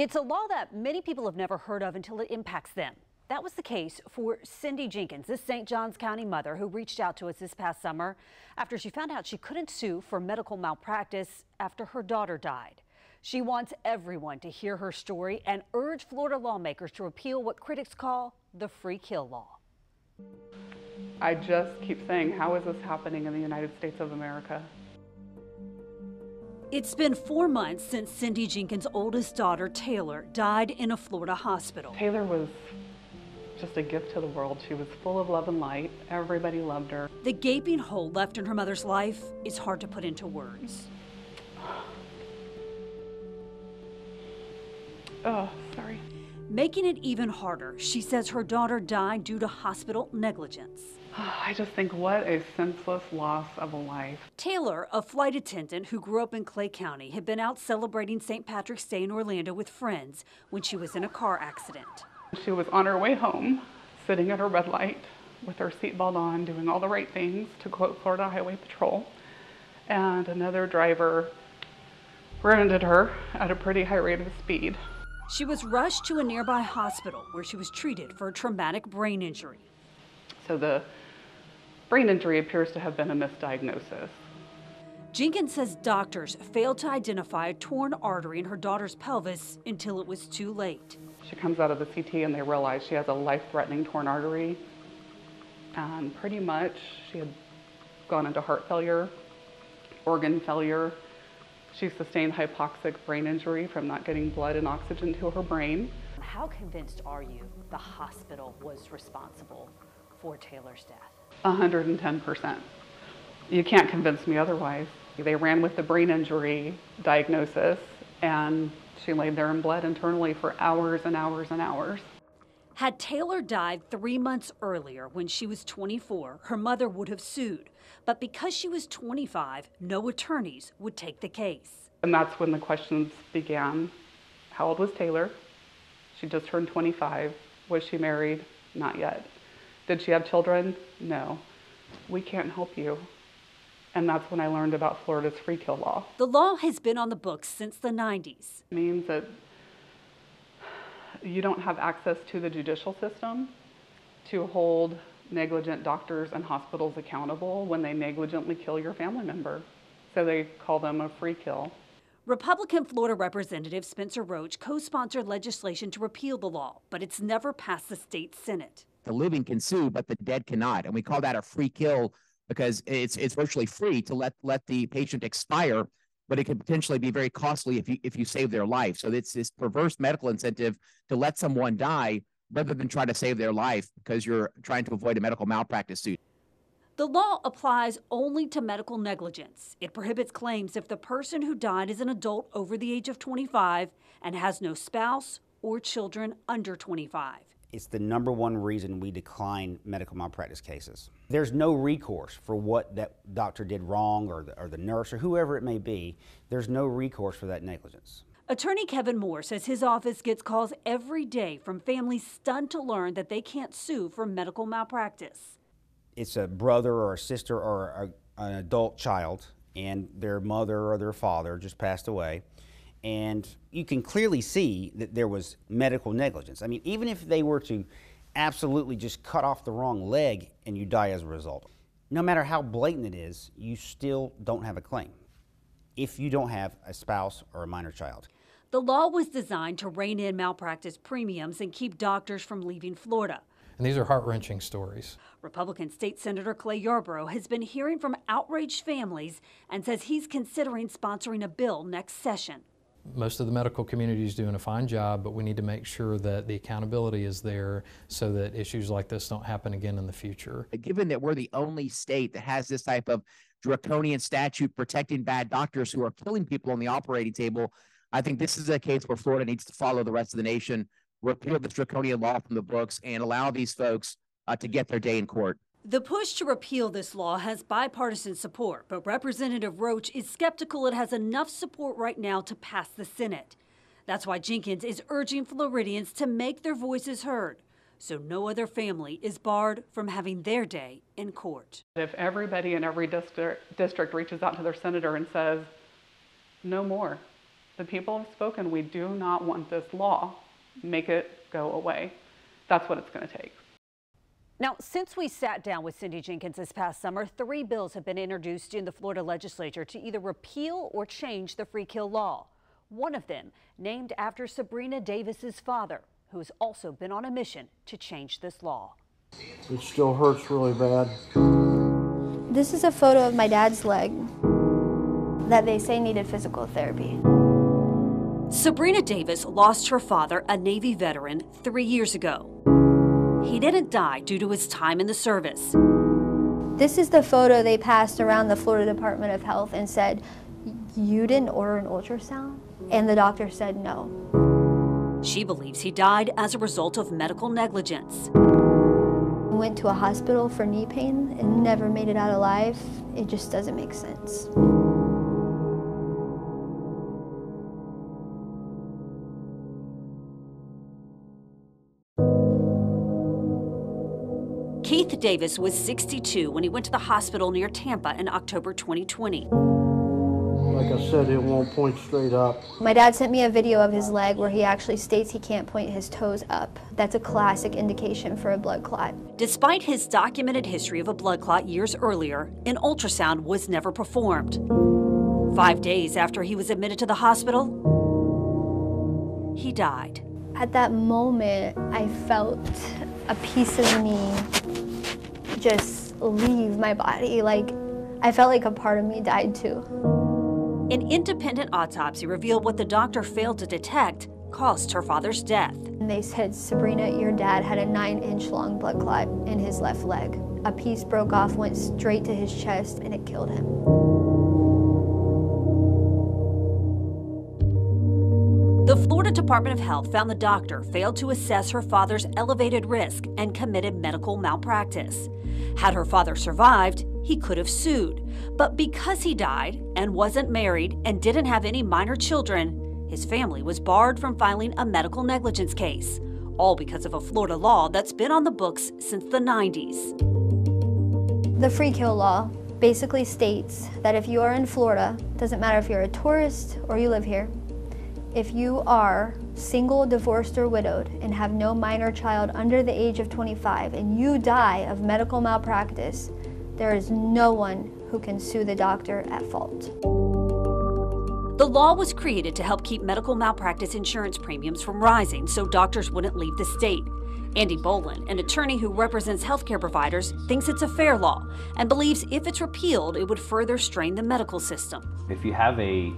It's a law that many people have never heard of until it impacts them. That was the case for Cindy Jenkins, this St. Johns County mother who reached out to us this past summer after she found out she couldn't sue for medical malpractice after her daughter died. She wants everyone to hear her story and urge Florida lawmakers to repeal what critics call the free kill law. I just keep saying, how is this happening in the United States of America? It's been 4 months since Cindy Jenkins' oldest daughter, Taylor, died in a Florida hospital. Taylor was just a gift to the world. She was full of love and light. Everybody loved her. The gaping hole left in her mother's life is hard to put into words. Oh, sorry. Making it even harder, she says her daughter died due to hospital negligence. I just think, what a senseless loss of a life. Taylor, a flight attendant who grew up in Clay County, had been out celebrating St. Patrick's Day in Orlando with friends when she was in a car accident. She was on her way home, sitting at her red light with her seatbelt on, doing all the right things, to quote Florida Highway Patrol. And another driver rear-ended her at a pretty high rate of speed. She was rushed to a nearby hospital where she was treated for a traumatic brain injury. So the brain injury appears to have been a misdiagnosis. Jenkins says doctors failed to identify a torn artery in her daughter's pelvis until it was too late. She comes out of the CT and they realize she has a life-threatening torn artery. And pretty much she had gone into heart failure, organ failure. She sustained hypoxic brain injury from not getting blood and oxygen to her brain. How convinced are you the hospital was responsible for Taylor's death? 110%. You can't convince me otherwise. They ran with the brain injury diagnosis and she laid there and bled internally for hours and hours and hours. Had Taylor died 3 months earlier when she was 24, her mother would have sued. But because she was 25, no attorneys would take the case. And that's when the questions began. How old was Taylor? She just turned 25. Was she married? Not yet. Did she have children? No. We can't help you. And that's when I learned about Florida's free kill law. The law has been on the books since the 90s. It means that you don't have access to the judicial system to hold negligent doctors and hospitals accountable when they negligently kill your family member. So they call them a free kill. Republican Florida Representative Spencer Roach co-sponsored legislation to repeal the law, but it's never passed the state Senate. The living can sue, but the dead cannot. And we call that a free kill because it's virtually free to let the patient expire, but it can potentially be very costly if you save their life. So it's this perverse medical incentive to let someone die rather than try to save their life because you're trying to avoid a medical malpractice suit. The law applies only to medical negligence. It prohibits claims if the person who died is an adult over the age of 25 and has no spouse or children under 25. It's the #1 reason we decline medical malpractice cases. There's no recourse for what that doctor did wrong or the nurse or whoever it may be. There's no recourse for that negligence. Attorney Kevin Moore says his office gets calls every day from families stunned to learn that they can't sue for medical malpractice. It's a brother or a sister or an adult child and their mother or their father just passed away. And you can clearly see that there was medical negligence. I mean, even if they were to absolutely just cut off the wrong leg and you die as a result, no matter how blatant it is, you still don't have a claim if you don't have a spouse or a minor child. The law was designed to rein in malpractice premiums and keep doctors from leaving Florida. And these are heart-wrenching stories. Republican State Senator Clay Yarborough has been hearing from outraged families and says he's considering sponsoring a bill next session. Most of the medical community is doing a fine job, but we need to make sure that the accountability is there so that issues like this don't happen again in the future. Given that we're the only state that has this type of draconian statute protecting bad doctors who are killing people on the operating table, I think this is a case where Florida needs to follow the rest of the nation, repeal this draconian law from the books, and allow these folks to get their day in court. The push to repeal this law has bipartisan support, but Representative Roach is skeptical it has enough support right now to pass the Senate. That's why Jenkins is urging Floridians to make their voices heard, so no other family is barred from having their day in court. If everybody in every district reaches out to their senator and says, no more, The people have spoken. We do not want this law. Make it go away. That's what it's going to take. Now, since we sat down with Cindy Jenkins this past summer, 3 bills have been introduced in the Florida legislature to either repeal or change the free kill law. One of them named after Sabrina Davis's father, who has also been on a mission to change this law. It still hurts really bad. This is a photo of my dad's leg that they say needed physical therapy. Sabrina Davis lost her father, a Navy veteran, 3 years ago. He didn't die due to his time in the service. This is the photo they passed around the Florida Department of Health and said, "You didn't order an ultrasound?" And the doctor said no. She believes he died as a result of medical negligence. Went to a hospital for knee pain and never made it out alive. It just doesn't make sense. Keith Davis was 62 when he went to the hospital near Tampa in October 2020. Like I said, it won't point straight up. My dad sent me a video of his leg where he actually states he can't point his toes up. That's a classic indication for a blood clot. Despite his documented history of a blood clot years earlier, an ultrasound was never performed. 5 days after he was admitted to the hospital, he died. At that moment, I felt a piece of me just leave my body. Like, I felt like a part of me died too. An independent autopsy revealed what the doctor failed to detect caused her father's death. And they said, "Sabrina, your dad had a 9-inch long blood clot in his left leg. A piece broke off, went straight to his chest, and it killed him." The Florida Department of Health found the doctor failed to assess her father's elevated risk and committed medical malpractice. Had her father survived, he could have sued. But because he died and wasn't married and didn't have any minor children, his family was barred from filing a medical negligence case, all because of a Florida law that's been on the books since the 90s. The free kill law basically states that if you are in Florida, doesn't matter if you're a tourist or you live here, if you are single, divorced, or widowed and have no minor child under the age of 25 and you die of medical malpractice, there is no one who can sue the doctor at fault. The law was created to help keep medical malpractice insurance premiums from rising so doctors wouldn't leave the state. Andy Bolin, an attorney who represents healthcare providers, thinks it's a fair law and believes if it's repealed, it would further strain the medical system. If you have a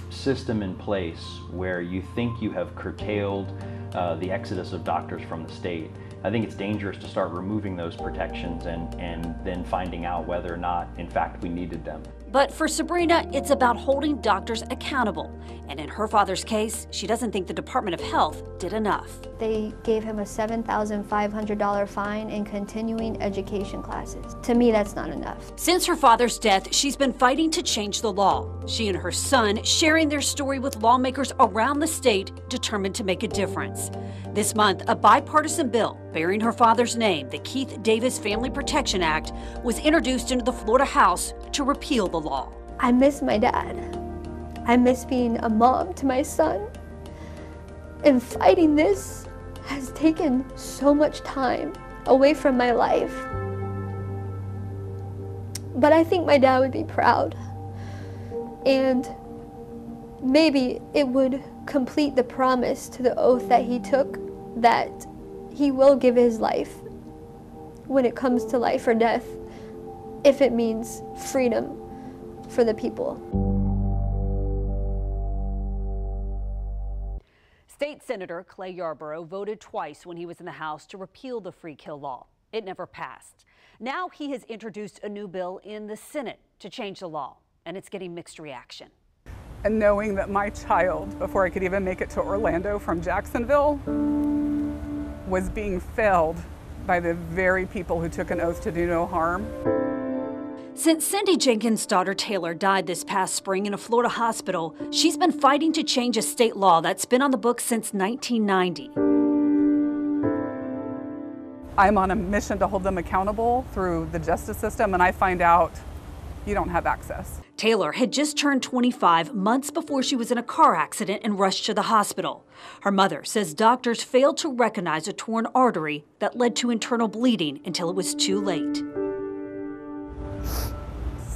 system in place where you think you have curtailed the exodus of doctors from the state, I think it's dangerous to start removing those protections and then finding out whether or not, in fact, we needed them. But for Sabrina, it's about holding doctors accountable. And in her father's case, she doesn't think the Department of Health did enough. They gave him a $7,500 fine in continuing education classes. To me, that's not enough. Since her father's death, she's been fighting to change the law. She and her son sharing their story with lawmakers around the state, determined to make a difference. This month, a bipartisan bill bearing her father's name, the Keith Davis Family Protection Act, was introduced into the Florida House to repeal the law. I miss my dad. I miss being a mom to my son. And fighting this has taken so much time away from my life. But I think my dad would be proud. And maybe it would complete the promise to the oath that he took, that he will give his life when it comes to life or death, if it means freedom for the people. State Senator Clay Yarborough voted twice when he was in the House to repeal the free kill law. It never passed. Now he has introduced a new bill in the Senate to change the law, and it's getting mixed reaction. And knowing that my child, before I could even make it to Orlando from Jacksonville, was being failed by the very people who took an oath to do no harm. Since Cindy Jenkins' daughter Taylor died this past spring in a Florida hospital, she's been fighting to change a state law that's been on the books since 1990. I'm on a mission to hold them accountable through the justice system, and I find out you don't have access. Taylor had just turned 25 months before she was in a car accident and rushed to the hospital. Her mother says doctors failed to recognize a torn artery that led to internal bleeding until it was too late.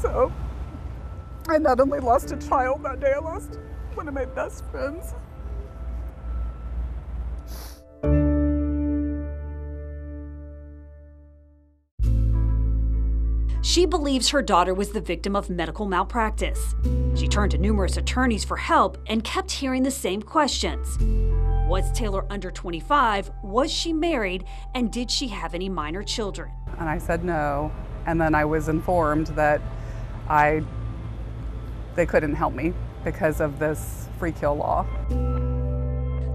So, I not only lost a child that day, I lost one of my best friends. She believes her daughter was the victim of medical malpractice. She turned to numerous attorneys for help and kept hearing the same questions. Was Taylor under 25? Was she married? And did she have any minor children? And I said no. And then I was informed that they couldn't help me because of this free kill law.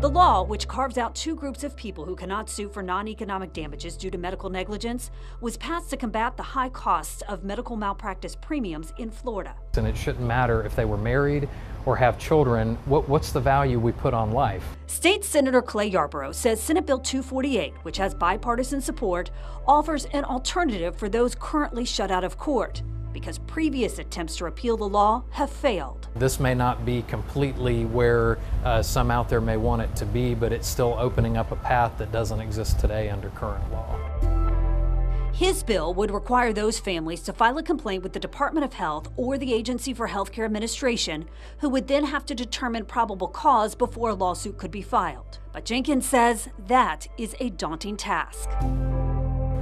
The law, which carves out two groups of people who cannot sue for non-economic damages due to medical negligence, was passed to combat the high costs of medical malpractice premiums in Florida. And it shouldn't matter if they were married or have children. What's the value we put on life? State Senator Clay Yarborough says Senate Bill 248, which has bipartisan support, offers an alternative for those currently shut out of court, because previous attempts to repeal the law have failed. This may not be completely where some out there may want it to be, but it's still opening up a path that doesn't exist today under current law. His bill would require those families to file a complaint with the Department of Health or the Agency for Healthcare Administration, who would then have to determine probable cause before a lawsuit could be filed. But Jenkins says that is a daunting task.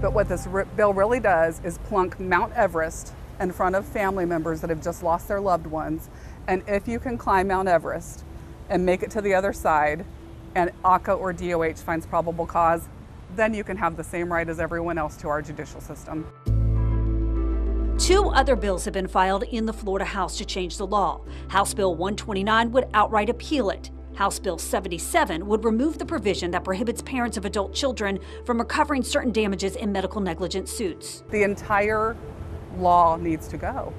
But what this bill really does is plunk Mount Everest in front of family members that have just lost their loved ones. And if you can climb Mount Everest and make it to the other side, and ACA or DOH finds probable cause, then you can have the same right as everyone else to our judicial system. Two other bills have been filed in the Florida House to change the law. House Bill 129 would outright appeal it. House Bill 77 would remove the provision that prohibits parents of adult children from recovering certain damages in medical negligence suits. The entire law needs to go.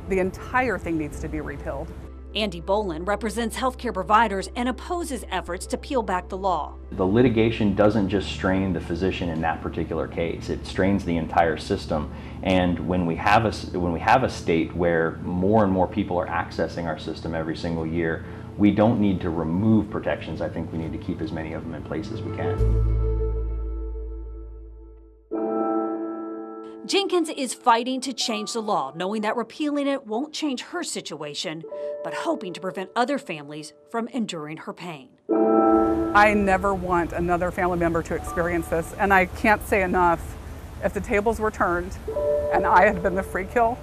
The entire thing needs to be repealed. Andy Bolin represents healthcare providers and opposes efforts to peel back the law. The litigation doesn't just strain the physician in that particular case, it strains the entire system. And when we have a state where more and more people are accessing our system every single year, we don't need to remove protections. I think we need to keep as many of them in place as we can. Jenkins is fighting to change the law, knowing that repealing it won't change her situation, but hoping to prevent other families from enduring her pain. I never want another family member to experience this, and I can't say enough, if the tables were turned and I had been the free kill,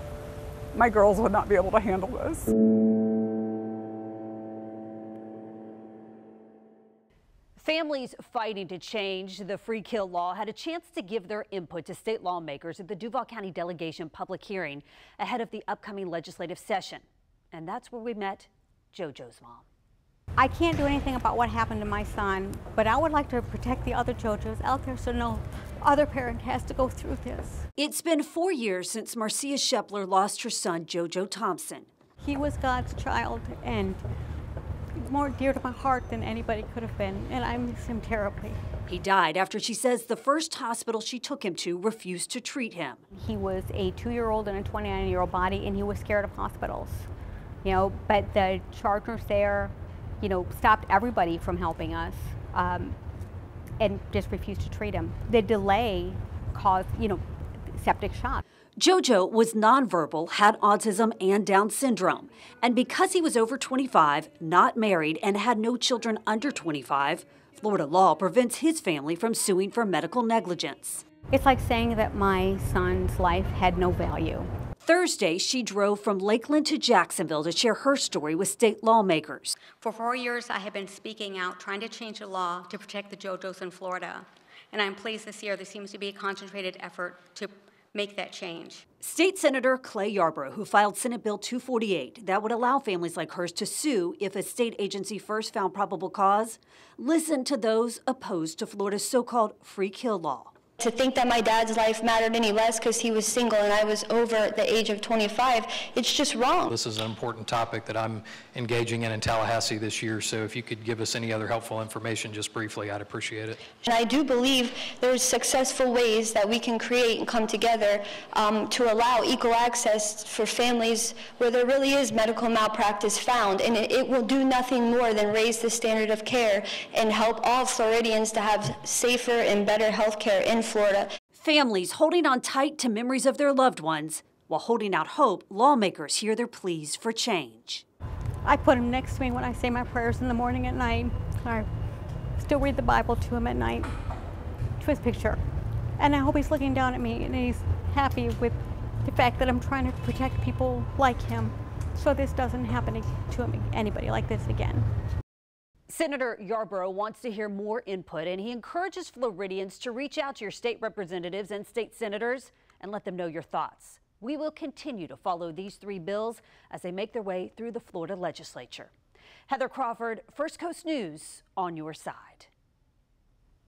my girls would not be able to handle this. Families fighting to change the free kill law had a chance to give their input to state lawmakers at the Duval County delegation public hearing ahead of the upcoming legislative session. And that's where we met JoJo's mom. I can't do anything about what happened to my son, but I would like to protect the other JoJos out there so no other parent has to go through this. It's been 4 years since Marcia Shepler lost her son, JoJo Thompson. He was God's child and more dear to my heart than anybody could have been, and I miss him terribly. He died after she says the first hospital she took him to refused to treat him. He was a 2-year-old in a 29-year-old body, and he was scared of hospitals. You know, but the charge nurse there, you know, stopped everybody from helping us and just refused to treat him. The delay caused, you know, septic shock. JoJo was nonverbal, had autism and Down syndrome. And because he was over 25, not married, and had no children under 25, Florida law prevents his family from suing for medical negligence. It's like saying that my son's life had no value. Thursday, she drove from Lakeland to Jacksonville to share her story with state lawmakers. For 4 years, I have been speaking out, trying to change the law to protect the JoJos in Florida. And I'm pleased this year there seems to be a concentrated effort to make that change. State Senator Clay Yarborough, who filed Senate Bill 248 that would allow families like hers to sue if a state agency first found probable cause, listened to those opposed to Florida's so-called free kill law. to think that my dad's life mattered any less because he was single and I was over the age of 25, it's just wrong. This is an important topic that I'm engaging in Tallahassee this year, so if you could give us any other helpful information just briefly, I'd appreciate it. And I do believe there's successful ways that we can create and come together to allow equal access for families where there really is medical malpractice found, and it will do nothing more than raise the standard of care and help all Floridians to have safer and better health care in Florida. Families holding on tight to memories of their loved ones. While holding out hope, lawmakers hear their pleas for change. I put him next to me when I say my prayers in the morning at night. I still read the Bible to him at night, to his picture. And I hope he's looking down at me and he's happy with the fact that I'm trying to protect people like him so this doesn't happen to anybody like this again. Senator Yarborough wants to hear more input, and he encourages Floridians to reach out to your state representatives and state senators and let them know your thoughts. We will continue to follow these 3 bills as they make their way through the Florida legislature. Heather Crawford, First Coast News, on your side.